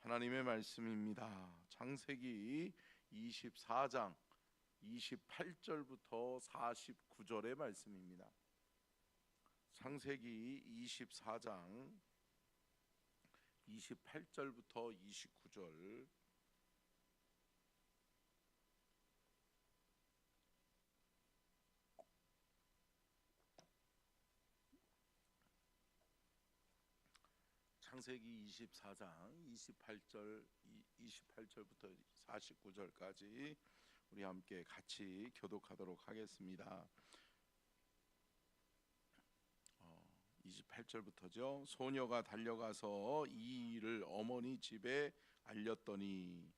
하나님의 말씀입니다. 창세기 24장 28절부터 49절의 말씀입니다. 창세기 24장 28절부터 29절. 창세기 24장 28절부터 49절까지 우리 함께 같이 교독하도록 하겠습니다. 28절부터죠. 소녀가 달려가서 이 일을 어머니 집에 알렸더니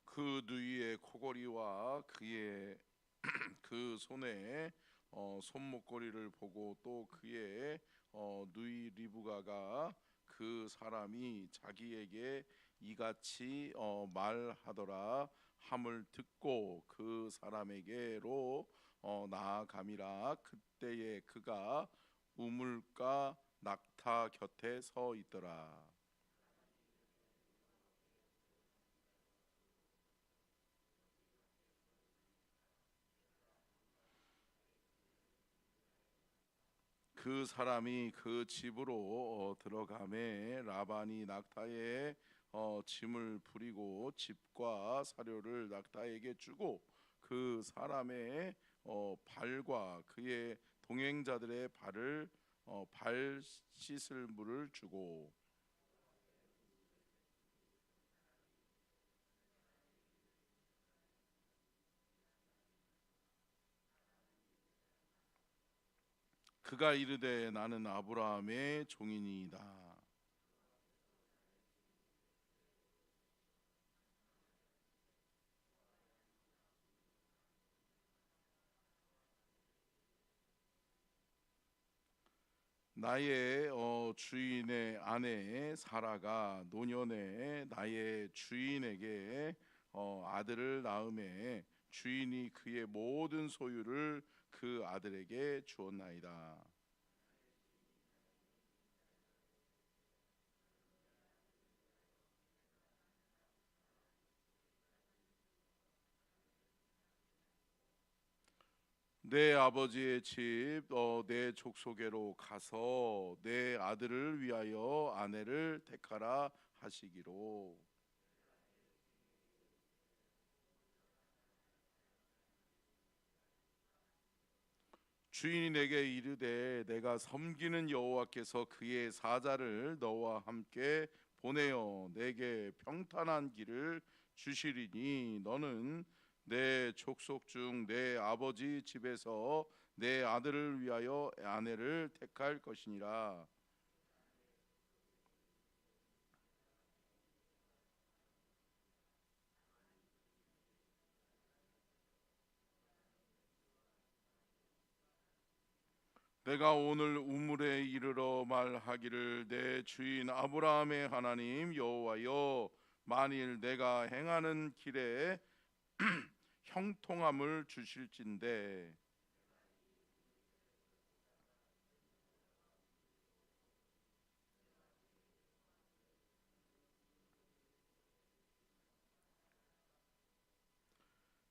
그 누이의 코골이와 그의 그 손에 손목걸이를 보고 또 그의 누이 리브가가 그 사람이 자기에게 이같이 말하더라 함을 듣고 그 사람에게로 나아감이라. 그때에 그가 우물가 낙타 곁에 서 있더라. 그 사람이 그 집으로 들어가매 라반이 낙타의 짐을 부리고 집과 사료를 낙타에게 주고 그 사람의 발과 그의 동행자들의 발을 발 씻을 물을 주고 그가 이르되 나는 아브라함의 종이니이다. 나의 주인의 아내 사라가 노년에 나의 주인에게 아들을 낳음에 주인이 그의 모든 소유를 그 아들에게 주었나이다. 내 아버지의 집 내 족속에로 가서 내 아들을 위하여 아내를 택하라 하시기로. 주인이 내게 이르되 내가 섬기는 여호와께서 그의 사자를 너와 함께 보내어 내게 평탄한 길을 주시리니 너는 내 족속 중 내 아버지 집에서 내 아들을 위하여 아내를 택할 것이니라. 내가 오늘 우물에 이르러 말하기를 내 주인 아브라함의 하나님 여호와여, 만일 내가 행하는 길에 형통함을 주실진데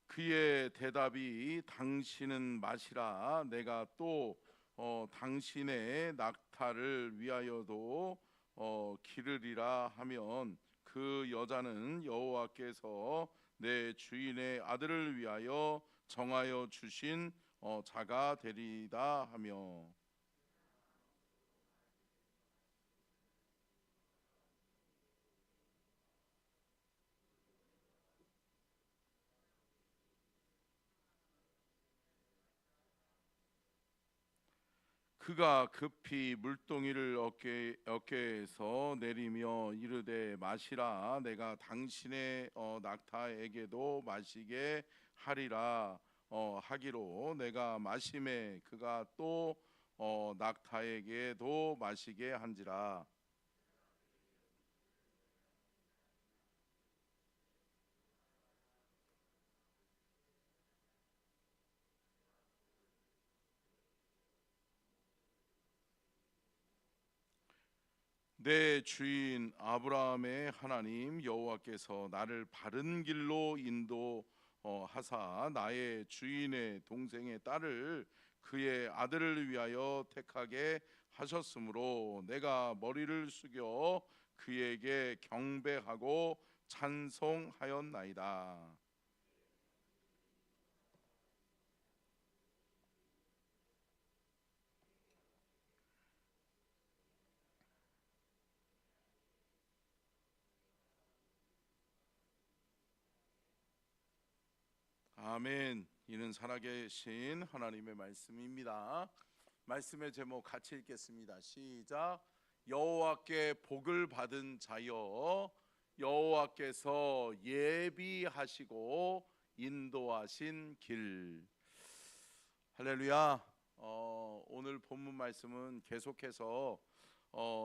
그의 대답이 당신은 마시라. 내가 또 당신의 낙타를 위하여도 기르리라 하면 그 여자는 여호와께서 내 주인의 아들을 위하여 정하여 주신 자가 되리다 하며 그가 급히 물동이를 어깨에서 내리며 이르되 마시라. 내가 당신의 낙타에게도 마시게 하리라 하기로 내가 마심에 그가 또 낙타에게도 마시게 한지라. 내 주인 아브라함의 하나님 여호와께서 나를 바른 길로 인도하사 나의 주인의 동생의 딸을 그의 아들을 위하여 택하게 하셨으므로 내가 머리를 숙여 그에게 경배하고 찬송하였나이다. 아멘. 이는 살아계신 하나님의 말씀입니다. 말씀의 제목 같이 읽겠습니다. 시작. 여호와께 복을 받은 자여, 여호와께서 예비하시고 인도하신 길. 할렐루야. 오늘 본문 말씀은 계속해서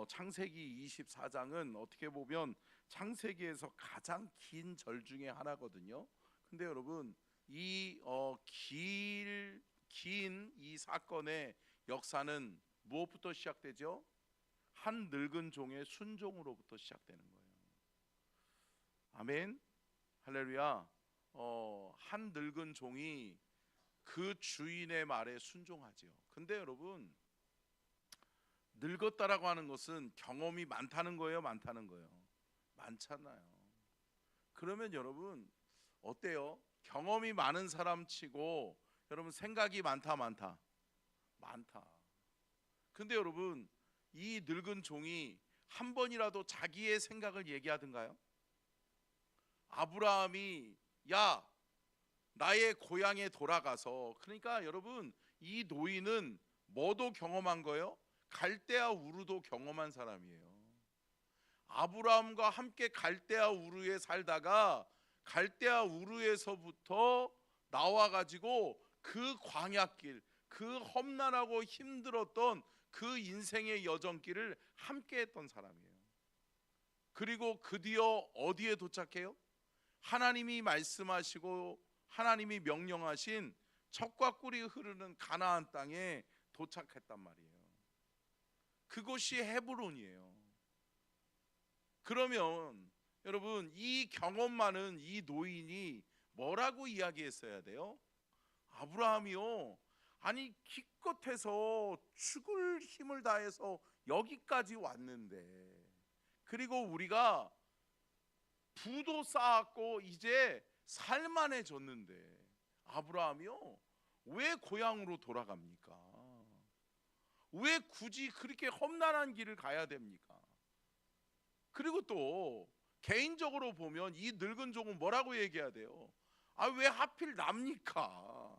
창세기 24장은 어떻게 보면 창세기에서 가장 긴 절 중에 하나거든요. 근데 여러분, 이 긴 이 사건의 역사는 무엇부터 시작되죠? 한 늙은 종의 순종으로부터 시작되는 거예요. 아멘. 할렐루야. 한 늙은 종이 그 주인의 말에 순종하죠. 근데 여러분, 늙었다라고 하는 것은 경험이 많다는 거예요, 많다는 거예요? 많잖아요. 그러면 여러분 어때요? 경험이 많은 사람 치고 여러분 생각이 많다, 많다? 많다. 근데 여러분, 이 늙은 종이 한 번이라도 자기의 생각을 얘기하던가요? 아브라함이 야, 나의 고향에 돌아가서, 그러니까 여러분, 이 노인은 뭐도 경험한 거예요? 갈대아 우르도 경험한 사람이에요. 아브라함과 함께 갈대아 우르에 살다가 갈대아 우르에서부터 나와가지고 그 광야길, 그 험난하고 힘들었던 그 인생의 여정길을 함께 했던 사람이에요. 그리고 드디어 어디에 도착해요? 하나님이 말씀하시고 하나님이 명령하신 젖과 꿀이 흐르는 가나안 땅에 도착했단 말이에요. 그곳이 헤브론이에요. 그러면 여러분, 이 경험 많은 이 노인이 뭐라고 이야기했어야 돼요? 아브라함이요, 아니 기껏해서 죽을 힘을 다해서 여기까지 왔는데, 그리고 우리가 부도 쌓았고 이제 살만해졌는데 아브라함이요, 왜 고향으로 돌아갑니까? 왜 굳이 그렇게 험난한 길을 가야 됩니까? 그리고 또 개인적으로 보면 이 늙은 종은 뭐라고 얘기해야 돼요? 아, 왜 하필 납니까?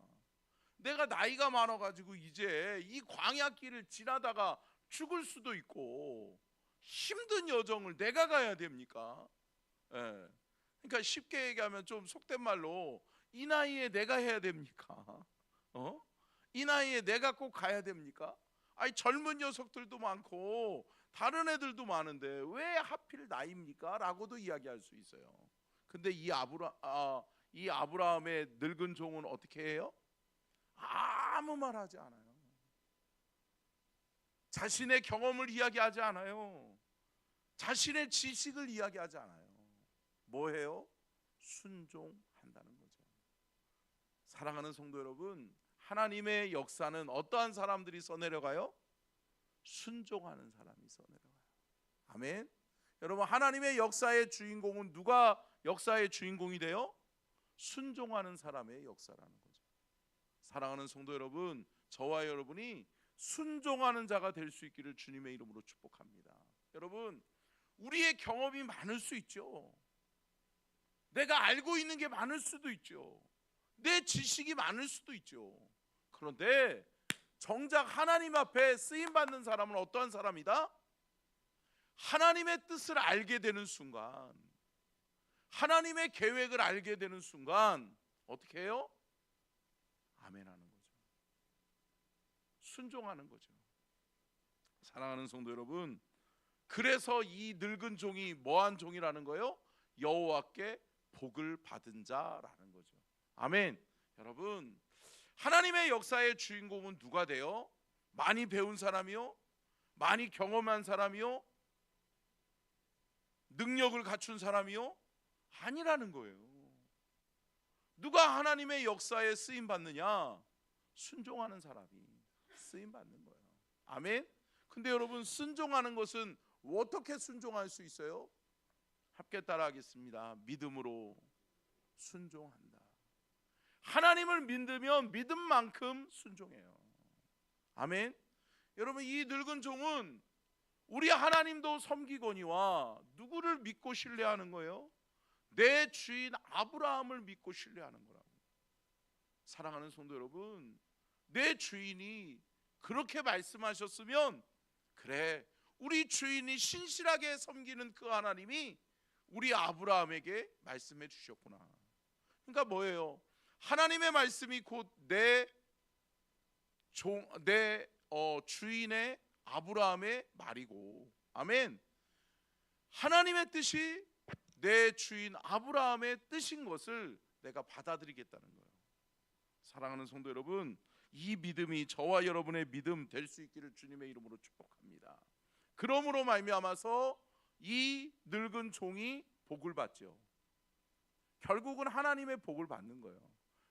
내가 나이가 많아가지고 이제 이 광야길을 지나다가 죽을 수도 있고 힘든 여정을 내가 가야 됩니까? 예. 그러니까 쉽게 얘기하면 좀 속된 말로, 이 나이에 내가 해야 됩니까? 이 나이에 내가 꼭 가야 됩니까? 아니, 젊은 녀석들도 많고 다른 애들도 많은데 왜 하필 나입니까? 라고도 이야기할 수 있어요. 근데 이 아브라함의 늙은 종은 어떻게 해요? 아무 말 하지 않아요. 자신의 경험을 이야기하지 않아요. 자신의 지식을 이야기하지 않아요. 뭐 해요? 순종한다는 거죠. 사랑하는 성도 여러분, 하나님의 역사는 어떠한 사람들이 써내려가요? 순종하는 사람이 써내려가요. 아멘. 여러분, 하나님의 역사의 주인공은 누가 역사의 주인공이 돼요? 순종하는 사람의 역사라는 거죠. 사랑하는 성도 여러분, 저와 여러분이 순종하는 자가 될 수 있기를 주님의 이름으로 축복합니다. 여러분, 우리의 경험이 많을 수 있죠. 내가 알고 있는 게 많을 수도 있죠. 내 지식이 많을 수도 있죠. 그런데 정작 하나님 앞에 쓰임 받는 사람은 어떠한 사람이다? 하나님의 뜻을 알게 되는 순간, 하나님의 계획을 알게 되는 순간 어떻게 해요? 아멘하는 거죠. 순종하는 거죠. 사랑하는 성도 여러분, 그래서 이 늙은 종이 뭐한 종이라는 거예요? 여호와께 복을 받은 자라는 거죠. 아멘. 여러분, 하나님의 역사의 주인공은 누가 돼요? 많이 배운 사람이요? 많이 경험한 사람이요? 능력을 갖춘 사람이요? 아니라는 거예요. 누가 하나님의 역사에 쓰임 받느냐? 순종하는 사람이 쓰임 받는 거예요. 아멘. 근데 여러분, 순종하는 것은 어떻게 순종할 수 있어요? 함께 따라하겠습니다. 믿음으로 순종한다. 하나님을 믿으면 믿음만큼 순종해요. 아멘. 여러분, 이 늙은 종은 우리 하나님도 섬기거니와 누구를 믿고 신뢰하는 거예요? 내 주인 아브라함을 믿고 신뢰하는 거라고. 사랑하는 성도 여러분, 내 주인이 그렇게 말씀하셨으면, 그래, 우리 주인이 신실하게 섬기는 그 하나님이 우리 아브라함에게 말씀해 주셨구나. 그러니까 뭐예요? 하나님의 말씀이 곧 내 주인의 아브라함의 말이고, 아멘. 하나님의 뜻이 내 주인 아브라함의 뜻인 것을 내가 받아들이겠다는 거예요. 사랑하는 성도 여러분, 이 믿음이 저와 여러분의 믿음 될 수 있기를 주님의 이름으로 축복합니다. 그러므로 말미암아서 이 늙은 종이 복을 받죠. 결국은 하나님의 복을 받는 거예요.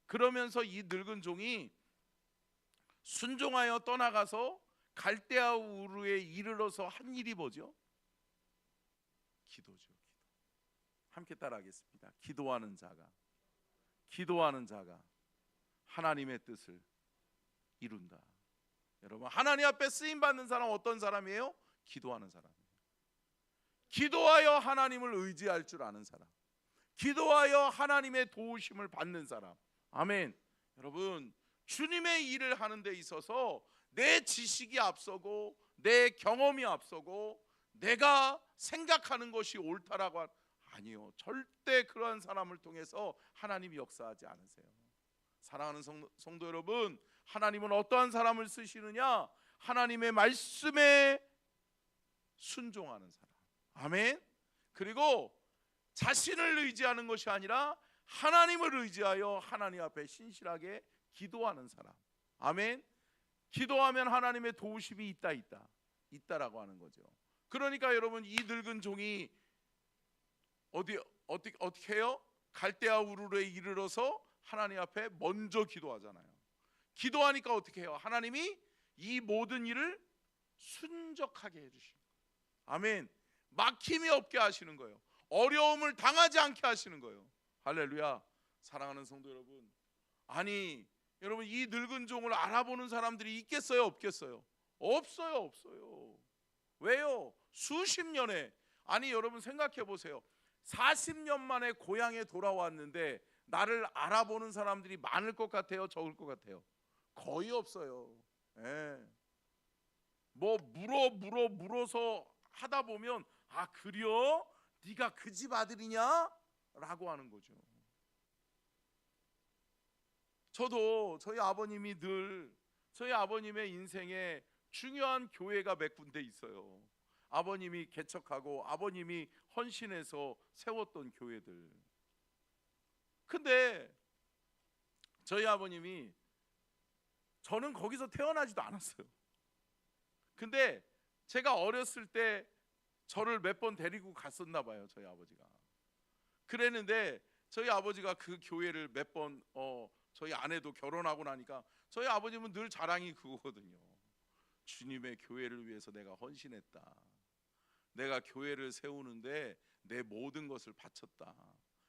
그러면서 이 늙은 종이 순종하여 떠나가서 갈대아 우르에 이르러서 한 일이 뭐죠? 기도죠. 기도. 함께 따라하겠습니다. 기도하는 자가 하나님의 뜻을 이룬다. 여러분, 하나님 앞에 쓰임 받는 사람 어떤 사람이에요? 기도하는 사람이에요. 기도하여 하나님을 의지할 줄 아는 사람, 기도하여 하나님의 도우심을 받는 사람. 아멘. 여러분, 주님의 일을 하는 데 있어서 내 지식이 앞서고 내 경험이 앞서고 내가 생각하는 것이 옳다라고 아니요, 절대 그러한 사람을 통해서 하나님이 역사하지 않으세요. 사랑하는 성도 여러분, 하나님은 어떠한 사람을 쓰시느냐? 하나님의 말씀에 순종하는 사람. 아멘. 그리고 자신을 의지하는 것이 아니라 하나님을 의지하여 하나님 앞에 신실하게 기도하는 사람. 아멘. 기도하면 하나님의 도우심이 있다라고 하는 거죠. 그러니까 여러분, 이 늙은 종이 어떻게 해요? 갈대아 우르에 이르러서 하나님 앞에 먼저 기도하잖아요. 기도하니까 어떻게 해요? 하나님이 이 모든 일을 순적하게 해주시고, 아멘. 막힘이 없게 하시는 거예요. 어려움을 당하지 않게 하시는 거예요. 할렐루야. 사랑하는 성도 여러분, 아니 여러분, 이 늙은 종을 알아보는 사람들이 있겠어요? 없겠어요? 없어요. 왜요? 수십 년에, 아니 여러분 생각해 보세요. 40년 만에 고향에 돌아왔는데 나를 알아보는 사람들이 많을 것 같아요? 적을 것 같아요? 거의 없어요. 예. 뭐 물어서 하다 보면, 아 그려? 네가 그 집 아들이냐? 라고 하는 거죠. 저도 저희 아버님이 늘 저희 아버님의 인생에 중요한 교회가 몇 군데 있어요. 아버님이 개척하고 아버님이 헌신해서 세웠던 교회들. 근데 저희 아버님이, 저는 거기서 태어나지도 않았어요. 근데 제가 어렸을 때 저를 몇 번 데리고 갔었나 봐요, 저희 아버지가. 그랬는데 저희 아버지가 그 교회를 몇 번 저희 아내도 결혼하고 나니까 저희 아버님은 늘 자랑이 그거거든요. 주님의 교회를 위해서 내가 헌신했다. 내가 교회를 세우는데 내 모든 것을 바쳤다.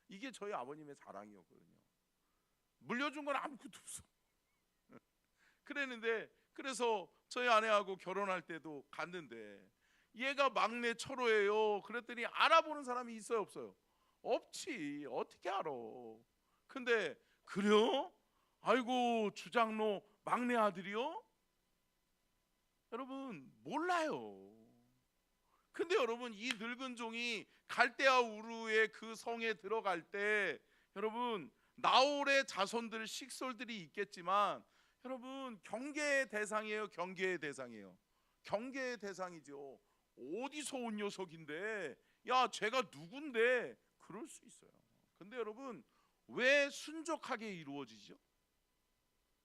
이게 저희 아버님의 자랑이었거든요. 물려준 건 아무것도 없어. 그랬는데, 그래서 저희 아내하고 결혼할 때도 갔는데 얘가 막내 철호예요. 그랬더니 알아보는 사람이 있어요, 없어요? 없지. 어떻게 알아? 근데 그래요? 아이고, 주장로 막내 아들이요? 여러분 몰라요. 근데 여러분, 이 늙은 종이 갈대아 우르의 그 성에 들어갈 때, 여러분 나홀의 자손들 식솔들이 있겠지만, 여러분 경계의 대상이에요? 경계의 대상이에요? 경계의 대상이죠. 어디서 온 녀석인데, 야 쟤가 누군데 그럴 수 있어요. 근데 여러분, 왜 순적하게 이루어지죠?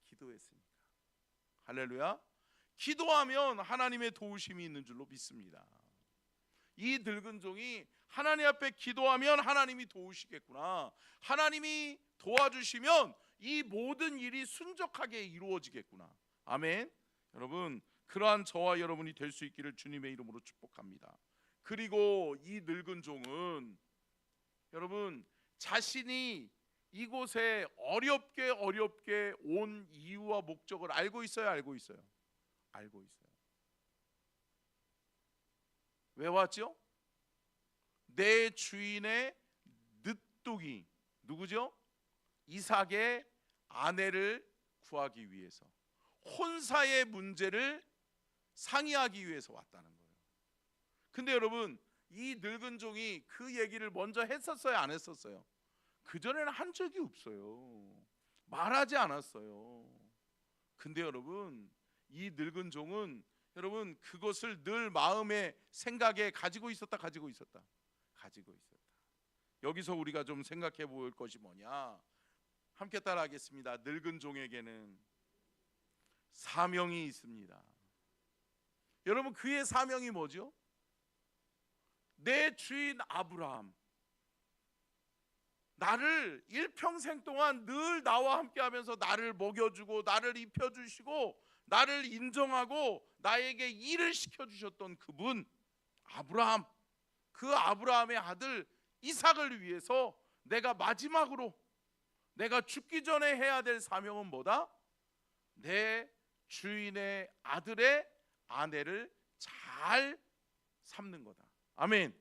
기도했으니까. 할렐루야. 기도하면 하나님의 도우심이 있는 줄로 믿습니다. 이 늙은 종이 하나님 앞에 기도하면 하나님이 도우시겠구나, 하나님이 도와주시면 이 모든 일이 순적하게 이루어지겠구나. 아멘. 여러분, 그러한 저와 여러분이 될 수 있기를 주님의 이름으로 축복합니다. 그리고 이 늙은 종은 여러분, 자신이 이곳에 어렵게 온 이유와 목적을 알고 있어요, 알고 있어요? 알고 있어요. 왜 왔죠? 내 주인의 늦둥이 누구죠? 이삭의 아내를 구하기 위해서, 혼사의 문제를 상의하기 위해서 왔다는 거예요. 근데 여러분, 이 늙은 종이 그 얘기를 먼저 했었어요, 안 했었어요? 그전에는 한 적이 없어요. 말하지 않았어요. 근데 여러분, 이 늙은 종은 여러분 그것을 늘 마음의 생각에 가지고 있었다. 여기서 우리가 좀 생각해 볼 것이 뭐냐, 함께 따라하겠습니다. 늙은 종에게는 사명이 있습니다. 여러분, 그의 사명이 뭐죠? 내 주인 아브라함, 나를 일평생 동안 늘 나와 함께하면서 나를 먹여주고 나를 입혀주시고 나를 인정하고 나에게 일을 시켜주셨던 그분 아브라함, 그 아브라함의 아들 이삭을 위해서 내가 마지막으로 내가 죽기 전에 해야 될 사명은 뭐다? 내 주인의 아들의 아내를 잘 삼는 거다. 아멘.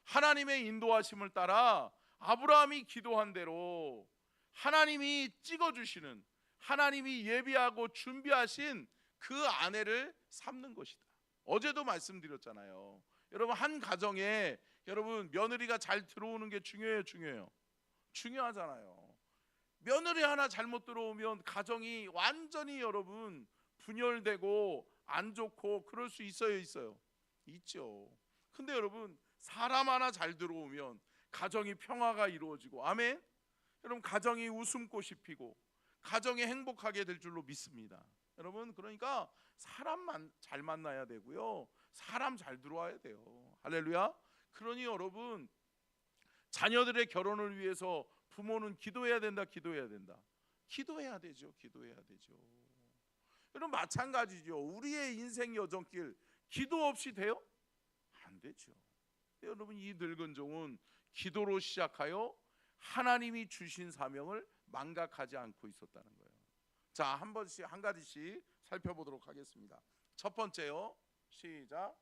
하나님의 인도하심을 따라 아브라함이 기도한 대로 하나님이 찍어주시는, 하나님이 예비하고 준비하신 그 아내를 삼는 것이다. 어제도 말씀드렸잖아요. 여러분, 한 가정에 여러분 며느리가 잘 들어오는 게 중요해요? 중요하잖아요. 며느리 하나 잘못 들어오면 가정이 완전히 여러분 분열되고 안 좋고 그럴 수 있어요? 있죠. 근데 여러분, 사람 하나 잘 들어오면 가정이 평화가 이루어지고, 아멘. 여러분, 가정이 웃음꽃이 피고 가정이 행복하게 될 줄로 믿습니다. 여러분, 그러니까 사람만 잘 만나야 되고요, 사람 잘 들어와야 돼요. 할렐루야. 그러니 여러분, 자녀들의 결혼을 위해서 부모는 기도해야 된다. 기도해야 되죠. 여러분, 마찬가지죠. 우리의 인생 여정길 기도 없이 돼요? 안 되죠. 여러분, 이 늙은 종은 기도로 시작하여 하나님이 주신 사명을 망각하지 않고 있었다는 거예요. 자, 한 가지씩 살펴보도록 하겠습니다. 첫 번째요, 시작.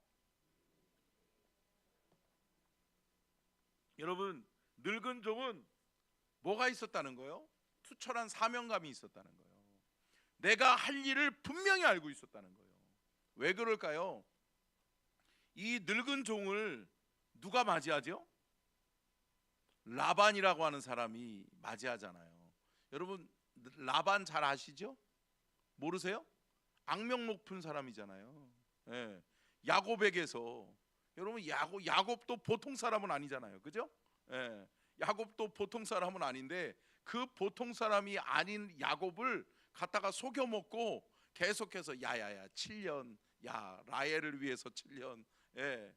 여러분, 늙은 종은 뭐가 있었다는 거예요? 투철한 사명감이 있었다는 거예요. 내가 할 일을 분명히 알고 있었다는 거예요. 왜 그럴까요? 이 늙은 종을 누가 맞이하죠? 라반이라고 하는 사람이 맞이하잖아요. 여러분, 라반 잘 아시죠? 모르세요? 악명 높은 사람이잖아요. 예. 야곱에게서, 여러분, 야곱도 보통 사람은 아니잖아요, 그죠? 예. 야곱도 보통 사람은 아닌데 그 보통 사람이 아닌 야곱을 갖다가 속여 먹고 계속해서 야야야 7년, 야 라헬을 위해서 7년, 예.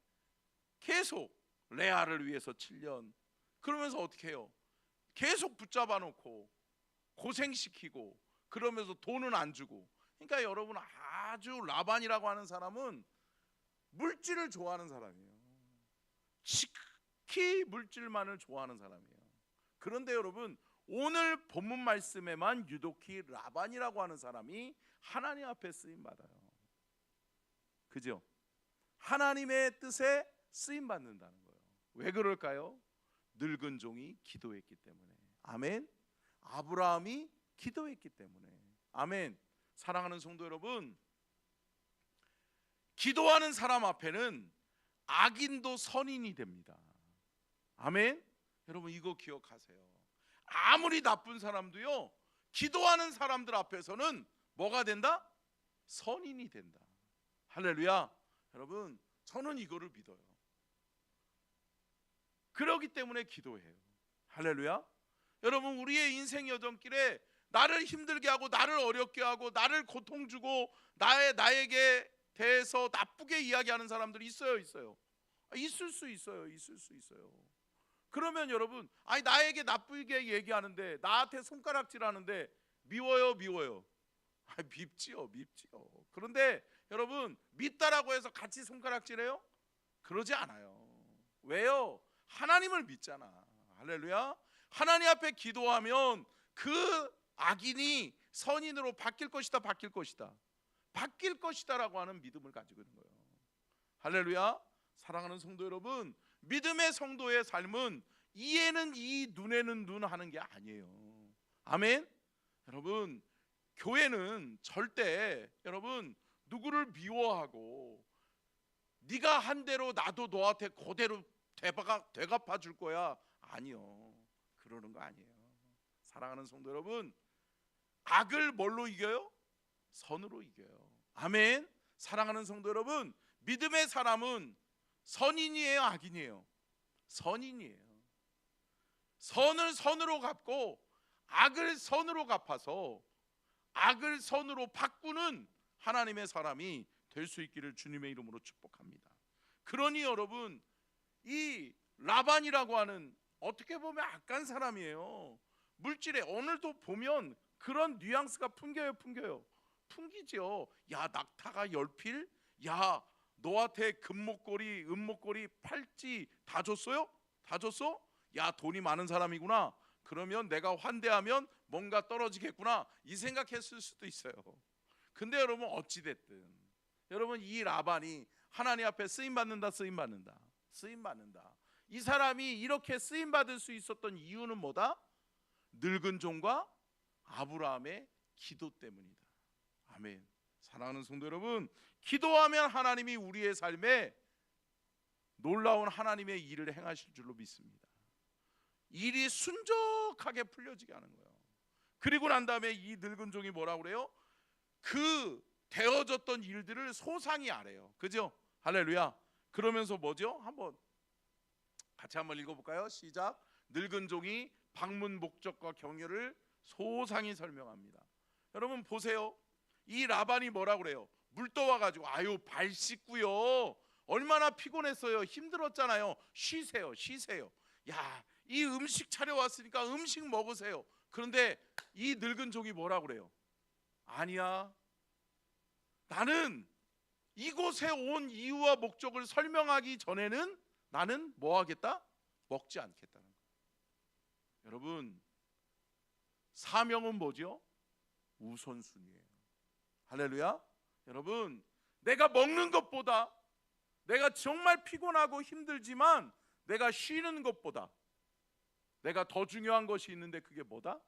계속 레아를 위해서 7년, 그러면서 어떻게 해요? 계속 붙잡아 놓고 고생시키고 그러면서 돈은 안 주고. 그러니까 여러분, 아주 라반이라고 하는 사람은 물질을 좋아하는 사람이에요. 특히 물질만을 좋아하는 사람이에요. 그런데 여러분, 오늘 본문 말씀에만 유독히 라반이라고 하는 사람이 하나님 앞에 쓰임 받아요. 그죠? 하나님의 뜻에 쓰임 받는다는 거예요. 왜 그럴까요? 늙은 종이 기도했기 때문에. 아멘. 아브라함이 기도했기 때문에. 아멘. 사랑하는 성도 여러분, 기도하는 사람 앞에는 악인도 선인이 됩니다. 아멘. 여러분, 이거 기억하세요. 아무리 나쁜 사람도요, 기도하는 사람들 앞에서는 뭐가 된다? 선인이 된다. 할렐루야. 여러분, 저는 이거를 믿어요. 그렇기 때문에 기도해요. 할렐루야. 여러분, 우리의 인생 여정길에 나를 힘들게 하고 나를 어렵게 하고 나를 고통 주고 나에게 대해서 나쁘게 이야기하는 사람들이 있어요? 있을 수 있어요. 있을 수 있어요. 그러면 여러분, 아니 나에게 나쁘게 얘기하는데, 나한테 손가락질하는데 미워요, 미워요? 밉지요, 밉지요. 그런데 여러분, 밉다라고 해서 같이 손가락질해요? 그러지 않아요. 왜요? 하나님을 믿잖아. 할렐루야. 하나님 앞에 기도하면 그 악인이 선인으로 바뀔 것이다, 바뀔 것이다, 바뀔 것이다라고 하는 믿음을 가지고 있는 거예요. 할렐루야. 사랑하는 성도 여러분, 믿음의 성도의 삶은 이에는 이, 눈에는 눈 하는 게 아니에요. 아멘. 여러분, 교회는 절대 여러분 누구를 미워하고 네가 한 대로 나도 너한테 그대로 되갚아 줄 거야, 아니요. 그러는 거 아니에요. 사랑하는 성도 여러분, 악을 뭘로 이겨요? 선으로 이겨요. 아멘. 사랑하는 성도 여러분, 믿음의 사람은 선인이에요, 악인이에요? 선인이에요. 선을 선으로 갚고 악을 선으로 갚아서 악을 선으로 바꾸는 하나님의 사람이 될 수 있기를 주님의 이름으로 축복합니다. 그러니 여러분, 이 라반이라고 하는 어떻게 보면 악한 사람이에요. 물질에 오늘도 보면 그런 뉘앙스가 풍겨요. 풍기죠. 야, 낙타가 10필? 야, 너한테 금목걸이, 은목걸이, 팔찌 다 줬어요? 다 줬어? 야, 돈이 많은 사람이구나. 그러면 내가 환대하면 뭔가 떨어지겠구나, 이 생각했을 수도 있어요. 근데 여러분, 어찌됐든 여러분, 이 라반이 하나님 앞에 쓰임받는다, 쓰임받는다, 쓰임받는다. 이 사람이 이렇게 쓰임받을 수 있었던 이유는 뭐다? 늙은 종과 아브라함의 기도 때문이다. 아멘. 사랑하는 성도 여러분, 기도하면 하나님이 우리의 삶에 놀라운 하나님의 일을 행하실 줄로 믿습니다. 일이 순적하게 풀려지게 하는 거예요. 그리고 난 다음에 이 늙은 종이 뭐라고 그래요? 그 되어졌던 일들을 소상히 아래요. 그죠? 할렐루야. 그러면서 뭐죠? 한번 같이 한번 읽어볼까요? 시작. 늙은 종이 방문 목적과 경유를 소상히 설명합니다. 여러분 보세요. 이 라반이 뭐라고 그래요? 물 떠와가지고 아유 발 씻고요, 얼마나 피곤했어요, 힘들었잖아요, 쉬세요, 쉬세요. 야, 이 음식 차려왔으니까 음식 먹으세요. 그런데 이 늙은 종이 뭐라고 그래요? 아니야, 나는 이곳에 온 이유와 목적을 설명하기 전에는 나는 뭐 하겠다? 먹지 않겠다는 거예요. 여러분, 사명은 뭐죠? 우선순위예요. 할렐루야. 여러분, 내가 먹는 것보다, 내가 정말 피곤하고 힘들지만 내가 쉬는 것보다 내가 더 중요한 것이 있는데, 그게 뭐다?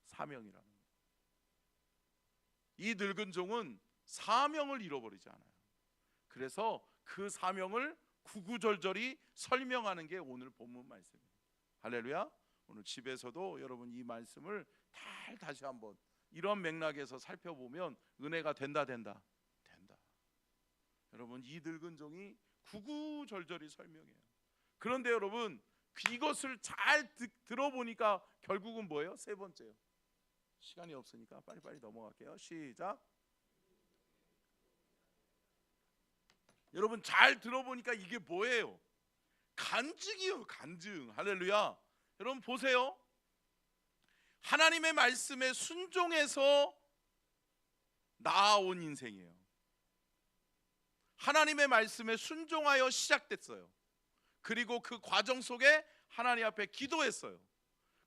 사명이라는 거예요. 이 늙은 종은 사명을 잃어버리지 않아요. 그래서 그 사명을 구구절절히 설명하는 게 오늘 본문 말씀입니다. 할렐루야. 오늘 집에서도 여러분 이 말씀을 다시 한번 이런 맥락에서 살펴보면 은혜가 된다. 여러분, 이 늙은 종이 구구절절히 설명해요. 그런데 여러분, 이것을 잘 들어보니까 결국은 뭐예요? 세 번째요. 시간이 없으니까 빨리빨리 넘어갈게요. 시작. 여러분, 잘 들어보니까 이게 뭐예요? 간증이요, 간증. 할렐루야. 여러분 보세요. 하나님의 말씀에 순종해서 나아온 인생이에요. 하나님의 말씀에 순종하여 시작됐어요. 그리고 그 과정 속에 하나님 앞에 기도했어요.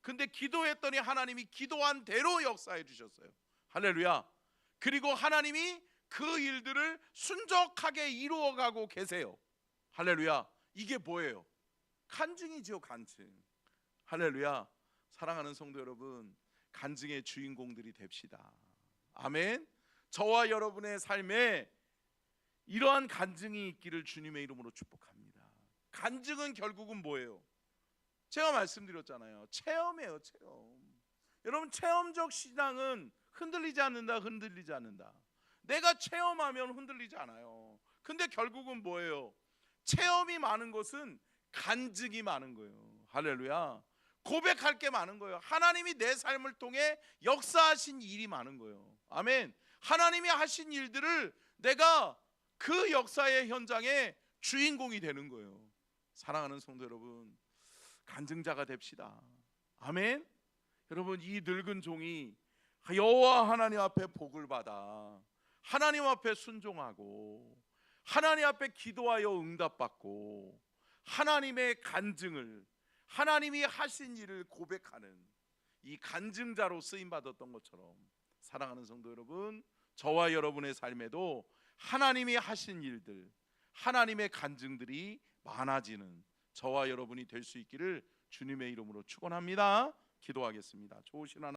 근데 기도했더니 하나님이 기도한 대로 역사해 주셨어요. 할렐루야. 그리고 하나님이 그 일들을 순적하게 이루어가고 계세요. 할렐루야. 이게 뭐예요? 간증이죠, 간증. 할렐루야. 사랑하는 성도 여러분, 간증의 주인공들이 됩시다. 아멘. 저와 여러분의 삶에 이러한 간증이 있기를 주님의 이름으로 축복합니다. 간증은 결국은 뭐예요? 제가 말씀드렸잖아요. 체험이에요, 체험. 여러분, 체험적 신앙은 흔들리지 않는다, 흔들리지 않는다. 내가 체험하면 흔들리지 않아요. 근데 결국은 뭐예요? 체험이 많은 것은 간증이 많은 거예요. 할렐루야. 고백할 게 많은 거예요. 하나님이 내 삶을 통해 역사하신 일이 많은 거예요. 아멘. 하나님이 하신 일들을 내가 그 역사의 현장에 주인공이 되는 거예요. 사랑하는 성도 여러분, 간증자가 됩시다. 아멘. 여러분, 이 늙은 종이 여호와 하나님 앞에 복을 받아 하나님 앞에 순종하고 하나님 앞에 기도하여 응답받고 하나님의 간증을, 하나님이 하신 일을 고백하는 이 간증자로 쓰임 받았던 것처럼, 사랑하는 성도 여러분, 저와 여러분의 삶에도 하나님이 하신 일들, 하나님의 간증들이 많아지는 저와 여러분이 될 수 있기를 주님의 이름으로 축원합니다. 기도하겠습니다. 좋으신 하나님,